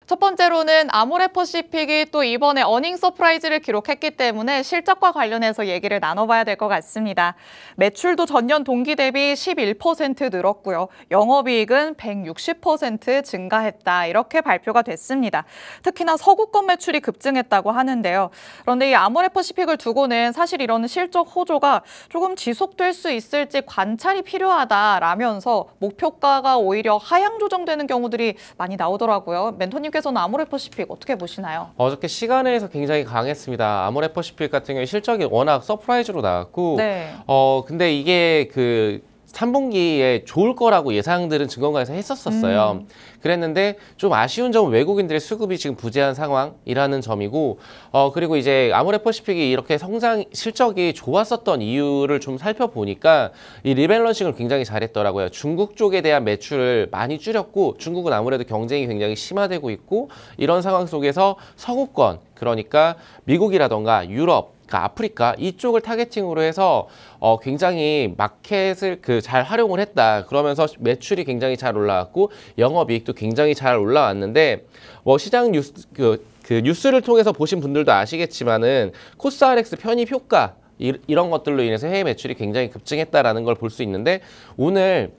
첫 번째로는 아모레퍼시픽이 또 이번에 어닝 서프라이즈를 기록했기 때문에 실적과 관련해서 얘기를 나눠봐야 될 것 같습니다. 매출도 전년 동기 대비 11% 늘었고요. 영업이익은 160% 증가했다. 이렇게 발표가 됐습니다. 특히나 서구권 매출이 급증했다고 하는데요. 그런데 이 아모레퍼시픽을 두고는 사실 이런 실적 호조가 조금 지속될 수 있을지 관찰이 필요하다라면서 목표가가 오히려 하향 조정되는 경우들이 많이 나오더라고요. 멘토님께서는 아모레퍼시픽 어떻게 보시나요? 어저께 시간에서 굉장히 강했습니다. 아모레퍼시픽 같은 경우 실적이 워낙 서프라이즈로 나왔고, 네. 근데 이게 3분기에 좋을 거라고 예상들은 증권가에서 했었어요. 그랬는데 좀 아쉬운 점은 외국인들의 수급이 지금 부재한 상황이라는 점이고, 그리고 이제 아모레퍼시픽이 이렇게 실적이 좋았었던 이유를 좀 살펴보니까 이 리밸런싱을 굉장히 잘했더라고요. 중국 쪽에 대한 매출을 많이 줄였고, 중국은 아무래도 경쟁이 굉장히 심화되고 있고, 이런 상황 속에서 서구권, 그러니까 미국이라던가 유럽, 아프리카 이쪽을 타겟팅으로 해서 굉장히 마켓을 잘 활용을 했다. 그러면서 매출이 굉장히 잘 올라왔고 영업이익도 굉장히 잘 올라왔는데 시장 뉴스 뉴스를 통해서 보신 분들도 아시겠지만은 코스RX 편입 효과 이런 것들로 인해서 해외 매출이 굉장히 급증했다라는 걸 볼 수 있는데 오늘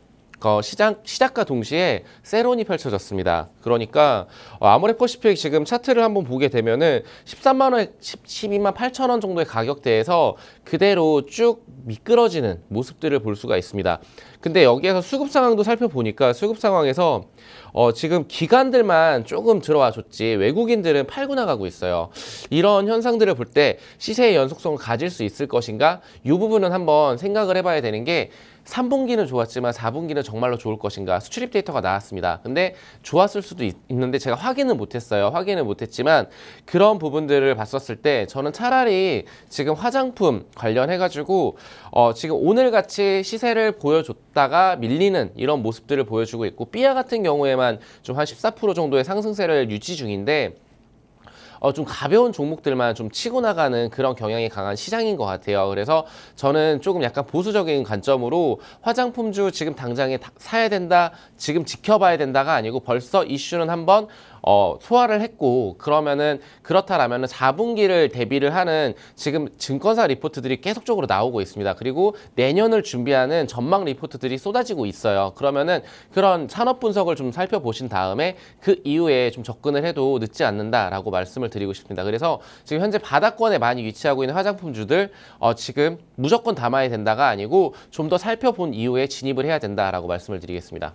시작과 동시에 세론이 펼쳐졌습니다. 그러니까 아모레퍼시픽 지금 차트를 한번 보게 되면은 13만 원, 12만 8천 원 정도의 가격대에서 그대로 쭉 미끄러지는 모습들을 볼 수가 있습니다. 근데 여기에서 수급 상황도 살펴보니까 수급 상황에서 지금 기관들만 조금 들어와 줬지 외국인들은 팔고 나가고 있어요. 이런 현상들을 볼 때 시세의 연속성을 가질 수 있을 것인가? 이 부분은 한번 생각을 해봐야 되는 게 3분기는 좋았지만 4분기는 정말로 좋을 것인가? 수출입 데이터가 나왔습니다. 근데 좋았을 수도 있는데 제가 확인은 못했어요. 확인은 못했지만 그런 부분들을 봤었을 때 저는 차라리 지금 화장품 관련해가지고 지금 오늘같이 시세를 보여줬다가 밀리는 이런 모습들을 보여주고 있고 삐아 같은 경우에만 좀 한 14% 정도의 상승세를 유지 중인데 좀 가벼운 종목들만 좀 치고 나가는 그런 경향이 강한 시장인 것 같아요. 그래서 저는 조금 약간 보수적인 관점으로 화장품주 지금 당장에 사야 된다, 지금 지켜봐야 된다가 아니고 벌써 이슈는 한번 소화를 했고 그렇다라면은 4분기를 대비를 하는 지금 증권사 리포트들이 계속적으로 나오고 있습니다. 그리고 내년을 준비하는 전망 리포트들이 쏟아지고 있어요. 그러면은 그런 산업 분석을 좀 살펴보신 다음에 그 이후에 좀 접근을 해도 늦지 않는다라고 말씀을 드리고 싶습니다. 그래서 지금 현재 바닥권에 많이 위치하고 있는 화장품주들 지금 무조건 담아야 된다가 아니고 좀 더 살펴본 이후에 진입을 해야 된다라고 말씀을 드리겠습니다.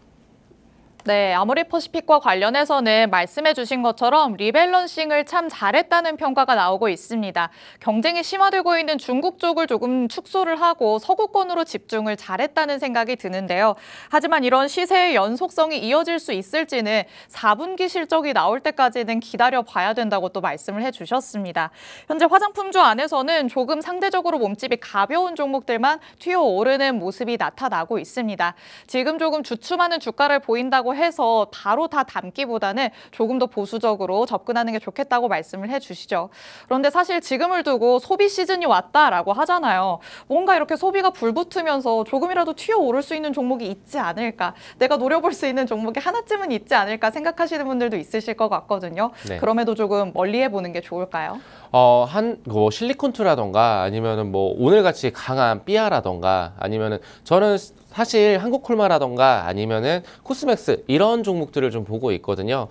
네, 아모레퍼시픽과 관련해서는 말씀해 주신 것처럼 리밸런싱을 참 잘했다는 평가가 나오고 있습니다. 경쟁이 심화되고 있는 중국 쪽을 조금 축소를 하고 서구권으로 집중을 잘했다는 생각이 드는데요. 하지만 이런 시세의 연속성이 이어질 수 있을지는 4분기 실적이 나올 때까지는 기다려봐야 된다고 또 말씀을 해주셨습니다. 현재 화장품주 안에서는 조금 상대적으로 몸집이 가벼운 종목들만 튀어오르는 모습이 나타나고 있습니다. 지금 조금 주춤하는 주가를 보인다고 해서 바로 다 담기보다는 조금 더 보수적으로 접근하는 게 좋겠다고 말씀을 해주시죠. 그런데 사실 지금을 두고 소비 시즌이 왔다라고 하잖아요. 뭔가 이렇게 소비가 불붙으면서 조금이라도 튀어오를 수 있는 종목이 있지 않을까, 내가 노려볼 수 있는 종목이 하나쯤은 있지 않을까 생각하시는 분들도 있으실 것 같거든요. 네. 그럼에도 조금 멀리 해보는 게 좋을까요? 실리콘투라던가 아니면은 오늘같이 강한 삐아라던가 아니면은 저는 사실 한국콜마라던가 아니면은 코스맥스 이런 종목들을 좀 보고 있거든요.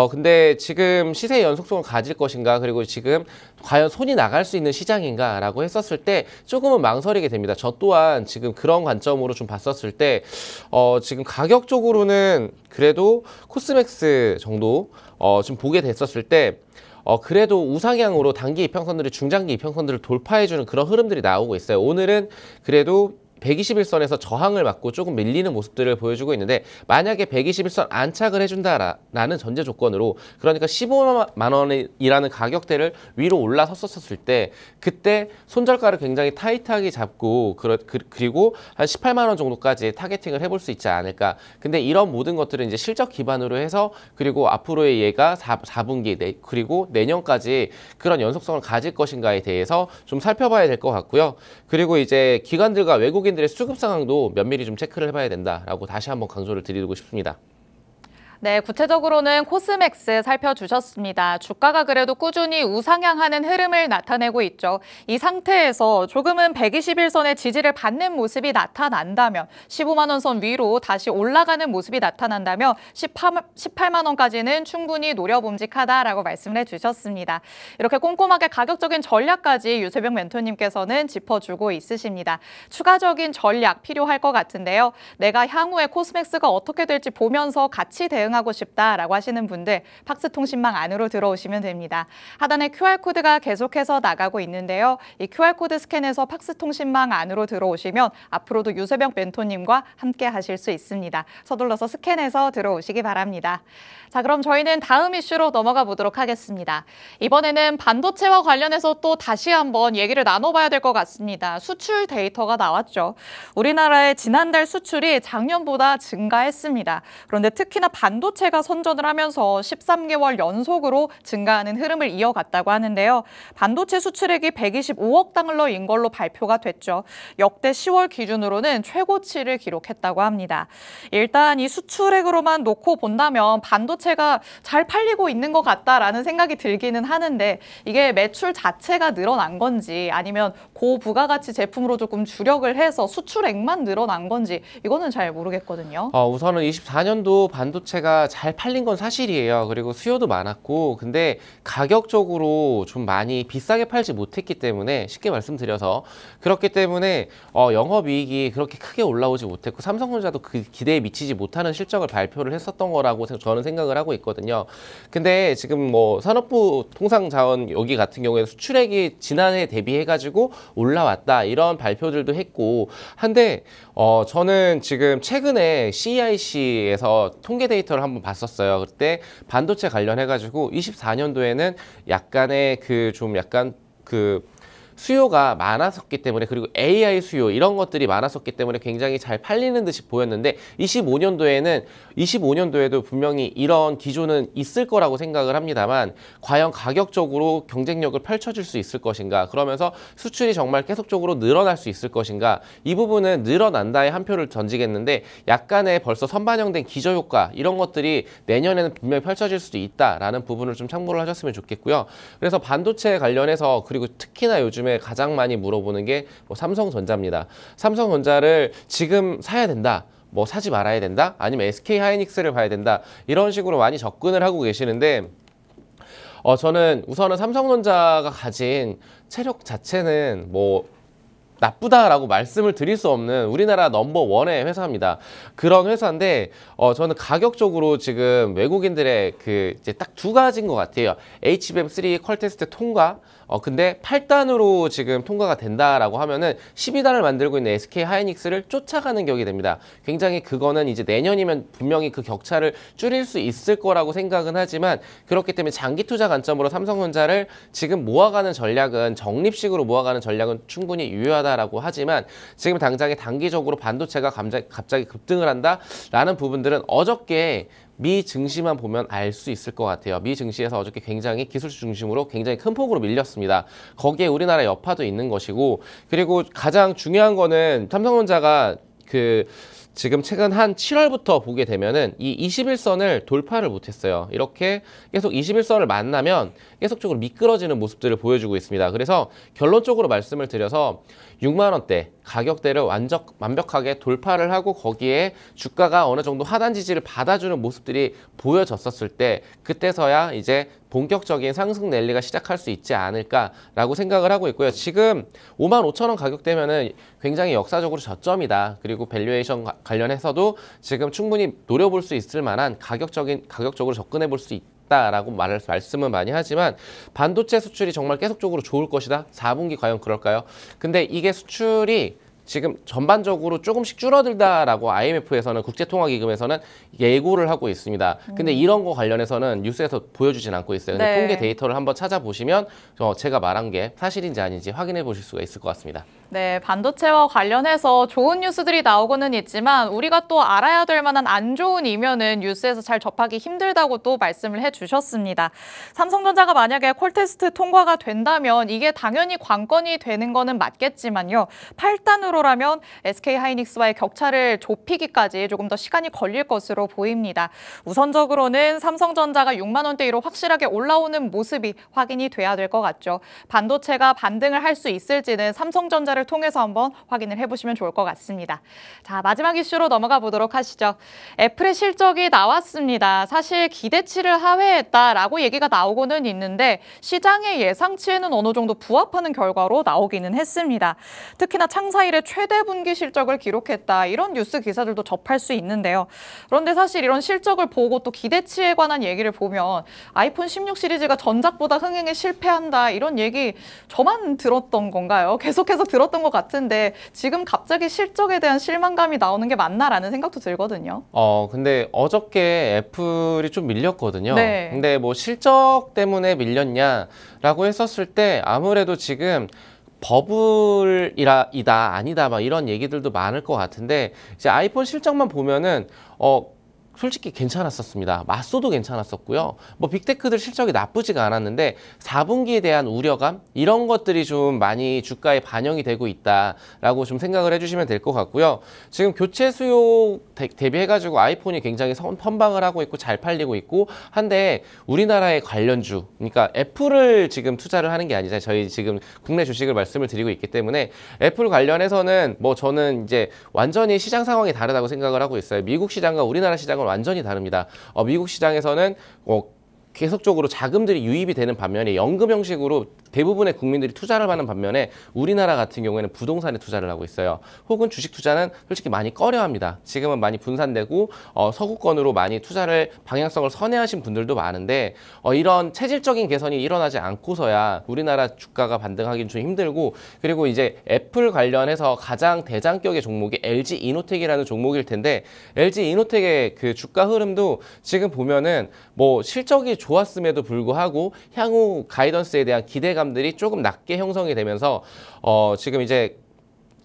근데 지금 시세의 연속성을 가질 것인가 그리고 지금 과연 손이 나갈 수 있는 시장인가라고 했었을 때 조금은 망설이게 됩니다. 저 또한 지금 그런 관점으로 좀 봤었을 때 지금 가격적으로는 그래도 코스맥스 정도 좀 보게 됐었을 때 그래도 우상향으로 단기 이평선들이 중장기 이평선들을 돌파해주는 그런 흐름들이 나오고 있어요. 오늘은 그래도 121선에서 저항을 맞고 조금 밀리는 모습들을 보여주고 있는데 만약에 121선 안착을 해준다라는 전제 조건으로 그러니까 15만 원이라는 가격대를 위로 올라섰었을 때 그때 손절가를 굉장히 타이트하게 잡고 그리고 한 18만 원 정도까지 타겟팅을 해볼 수 있지 않을까. 근데 이런 모든 것들은 이제 실적 기반으로 해서 그리고 앞으로의 얘가 4분기 그리고 내년까지 그런 연속성을 가질 것인가에 대해서 좀 살펴봐야 될 것 같고요. 그리고 이제 기관들과 외국인들의 수급 상황도 면밀히 좀 체크를 해봐야 된다라고 다시 한번 강조를 드리고 싶습니다. 네, 구체적으로는 코스맥스 살펴주셨습니다. 주가가 그래도 꾸준히 우상향하는 흐름을 나타내고 있죠. 이 상태에서 조금은 121선의 지지를 받는 모습이 나타난다면 15만 원 선 위로 다시 올라가는 모습이 나타난다면 18만 원까지는 충분히 노려봄직하다라고 말씀을 해주셨습니다. 이렇게 꼼꼼하게 가격적인 전략까지 유세병 멘토님께서는 짚어주고 있으십니다. 추가적인 전략 필요할 것 같은데요. 내가 향후에 코스맥스가 어떻게 될지 보면서 같이 대응하고 싶다라고 하시는 분들 팍스통신망 안으로 들어오시면 됩니다. 하단에 QR코드가 계속해서 나가고 있는데요. 이 QR코드 스캔해서 팍스통신망 안으로 들어오시면 앞으로도 유세병 멘토님과 함께 하실 수 있습니다. 서둘러서 스캔해서 들어오시기 바랍니다. 자, 그럼 저희는 다음 이슈로 넘어가 보도록 하겠습니다. 이번에는 반도체와 관련해서 또 다시 한번 얘기를 나눠봐야 될 것 같습니다. 수출 데이터가 나왔죠. 우리나라의 지난달 수출이 작년보다 증가했습니다. 그런데 특히나 반도체가 선전을 하면서 13개월 연속으로 증가하는 흐름을 이어갔다고 하는데요. 반도체 수출액이 125억 달러인 걸로 발표가 됐죠. 역대 10월 기준으로는 최고치를 기록했다고 합니다. 일단 이 수출액으로만 놓고 본다면 반도체가 잘 팔리고 있는 것 같다라는 생각이 들기는 하는데 이게 매출 자체가 늘어난 건지 아니면 고부가가치 제품으로 조금 주력을 해서 수출액만 늘어난 건지 이거는 잘 모르겠거든요. 우선은 24년도 반도체가 잘 팔린 건 사실이에요. 그리고 수요도 많았고 근데 가격적으로 좀 많이 비싸게 팔지 못했기 때문에 쉽게 말씀드려서 그렇기 때문에 영업이익이 그렇게 크게 올라오지 못했고 삼성전자도 그 기대에 미치지 못하는 실적을 발표를 했었던 거라고 저는 생각을 하고 있거든요. 근데 지금 뭐 산업부 통상자원 여기 같은 경우에 수출액이 지난해 대비해가지고 올라왔다 이런 발표들도 했고 한데 저는 지금 최근에 CEIC에서 통계 데이터를 한번 봤었어요. 그때 반도체 관련해가지고 24년도에는 약간의 수요가 많았었기 때문에 그리고 AI 수요 이런 것들이 많았었기 때문에 굉장히 잘 팔리는 듯이 보였는데 25년도에도 분명히 이런 기조는 있을 거라고 생각을 합니다만 과연 가격적으로 경쟁력을 펼쳐줄 수 있을 것인가 그러면서 수출이 정말 계속적으로 늘어날 수 있을 것인가 이 부분은 늘어난다에 한 표를 던지겠는데 약간의 벌써 선반영된 기저효과 이런 것들이 내년에는 분명히 펼쳐질 수도 있다라는 부분을 좀 참고를 하셨으면 좋겠고요. 그래서 반도체 관련해서 그리고 특히나 요즘에 가장 많이 물어보는 게 삼성전자입니다. 삼성전자를 지금 사야 된다. 뭐 사지 말아야 된다. 아니면 SK하이닉스를 봐야 된다. 이런 식으로 많이 접근을 하고 계시는데 저는 우선은 삼성전자가 가진 체력 자체는 뭐 나쁘다라고 말씀을 드릴 수 없는 우리나라 넘버원의 회사입니다. 그런 회사인데 저는 가격적으로 지금 외국인들의 이제 딱 두 가지인 것 같아요. HBM3 퀄 테스트 통과. 근데 8단으로 지금 통과가 된다라고 하면은 12단을 만들고 있는 SK하이닉스를 쫓아가는 격이 됩니다. 굉장히 그거는 이제 내년이면 분명히 그 격차를 줄일 수 있을 거라고 생각은 하지만 그렇기 때문에 장기 투자 관점으로 삼성전자를 지금 모아가는 전략은 적립식으로 모아가는 전략은 충분히 유효하다라고 하지만 지금 당장에 단기적으로 반도체가 갑자기 급등을 한다라는 부분들은 어저께 미 증시만 보면 알 수 있을 것 같아요. 미 증시에서 어저께 굉장히 기술주 중심으로 굉장히 큰 폭으로 밀렸습니다. 거기에 우리나라 여파도 있는 것이고 그리고 가장 중요한 거는 삼성전자가 지금 최근 한 7월부터 보게 되면은 이 21선을 돌파를 못했어요. 이렇게 계속 21선을 만나면 계속적으로 미끄러지는 모습들을 보여주고 있습니다. 그래서 결론적으로 말씀을 드려서 6만 원대 가격대를 완벽하게 돌파를 하고 거기에 주가가 어느 정도 하단 지지를 받아주는 모습들이 보여졌었을 때 그때서야 이제 본격적인 상승 랠리가 시작할 수 있지 않을까라고 생각을 하고 있고요. 지금 55,000원 가격대면은 굉장히 역사적으로 저점이다. 그리고 밸류에이션 관련해서도 지금 충분히 노려볼 수 있을 만한 가격적으로 접근해 볼 수 있다라고 말씀은 많이 하지만 반도체 수출이 정말 계속적으로 좋을 것이다. 4분기 과연 그럴까요? 근데 이게 수출이 지금 전반적으로 조금씩 줄어들다라고 IMF에서는 국제통화기금에서는 예고를 하고 있습니다. 근데 이런 거 관련해서는 뉴스에서 보여주진 않고 있어요. 근데 네. 통계 데이터를 한번 찾아보시면 제가 말한 게 사실인지 아닌지 확인해 보실 수가 있을 것 같습니다. 네, 반도체와 관련해서 좋은 뉴스들이 나오고는 있지만 우리가 또 알아야 될 만한 안 좋은 이면은 뉴스에서 잘 접하기 힘들다고 또 말씀을 해주셨습니다. 삼성전자가 만약에 콜테스트 통과가 된다면 이게 당연히 관건이 되는 거는 맞겠지만요. 8단으로 상태로라면 SK하이닉스와의 격차를 좁히기까지 조금 더 시간이 걸릴 것으로 보입니다. 우선적으로는 삼성전자가 6만 원대로 확실하게 올라오는 모습이 확인이 돼야 될 것 같죠. 반도체가 반등을 할 수 있을지는 삼성전자를 통해서 한번 확인을 해보시면 좋을 것 같습니다. 자, 마지막 이슈로 넘어가 보도록 하시죠. 애플의 실적이 나왔습니다. 사실 기대치를 하회했다라고 얘기가 나오고는 있는데 시장의 예상치에는 어느 정도 부합하는 결과로 나오기는 했습니다. 특히나 창사 이래 최대 분기 실적을 기록했다. 이런 뉴스 기사들도 접할 수 있는데요. 그런데 사실 이런 실적을 보고 또 기대치에 관한 얘기를 보면 아이폰 16 시리즈가 전작보다 흥행에 실패한다. 이런 얘기 저만 들었던 건가요? 계속해서 들었던 것 같은데 지금 갑자기 실적에 대한 실망감이 나오는 게 맞나라는 생각도 들거든요. 근데 어저께 애플이 좀 밀렸거든요. 네. 근데 뭐 실적 때문에 밀렸냐라고 했었을 때 아무래도 지금 버블이다 아니다 막 이런 얘기들도 많을 것 같은데 이제 아이폰 실적만 보면은 솔직히 괜찮았었습니다. 맞소도 괜찮았었고요. 뭐 빅테크들 실적이 나쁘지가 않았는데 4분기에 대한 우려감 이런 것들이 좀 많이 주가에 반영이 되고 있다라고 좀 생각을 해주시면 될 것 같고요. 지금 교체 수요 대비해가지고 아이폰이 굉장히 선방을 하고 있고 잘 팔리고 있고 한데 우리나라의 관련주, 그러니까 애플을 지금 투자를 하는 게 아니잖아요. 저희 지금 국내 주식을 말씀을 드리고 있기 때문에 애플 관련해서는 뭐 저는 이제 완전히 시장 상황이 다르다고 생각을 하고 있어요. 미국 시장과 우리나라 시장은 완전히 다릅니다. 미국 시장에서는 계속적으로 자금들이 유입이 되는 반면에 연금 형식으로 대부분의 국민들이 투자를 하는 반면에 우리나라 같은 경우에는 부동산에 투자를 하고 있어요. 혹은 주식 투자는 솔직히 많이 꺼려합니다. 지금은 많이 분산되고 서구권으로 많이 투자를 방향성을 선회하신 분들도 많은데 이런 체질적인 개선이 일어나지 않고서야 우리나라 주가가 반등하기는 좀 힘들고, 그리고 이제 애플 관련해서 가장 대장격의 종목이 LG 이노텍이라는 종목일 텐데 LG 이노텍의 그 주가 흐름도 지금 보면은 뭐 실적이 좋았음에도 불구하고 향후 가이던스에 대한 기대감들이 조금 낮게 형성이 되면서 지금 이제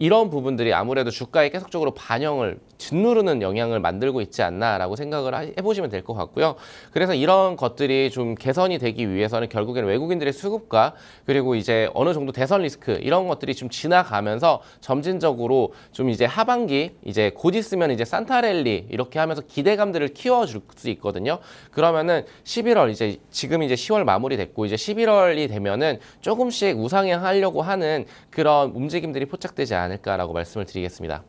이런 부분들이 아무래도 주가에 계속적으로 반영을 짓누르는 영향을 만들고 있지 않나라고 생각을 해보시면 될 것 같고요. 그래서 이런 것들이 좀 개선이 되기 위해서는 결국에는 외국인들의 수급과 그리고 이제 어느 정도 대선 리스크 이런 것들이 좀 지나가면서 점진적으로 좀 이제 하반기 이제 곧 있으면 이제 산타랠리 이렇게 하면서 기대감들을 키워줄 수 있거든요. 그러면은 11월 이제 지금 이제 10월 마무리됐고 이제 11월이 되면은 조금씩 우상향하려고 하는 그런 움직임들이 포착되지 않을까라고 말씀을 드리겠습니다.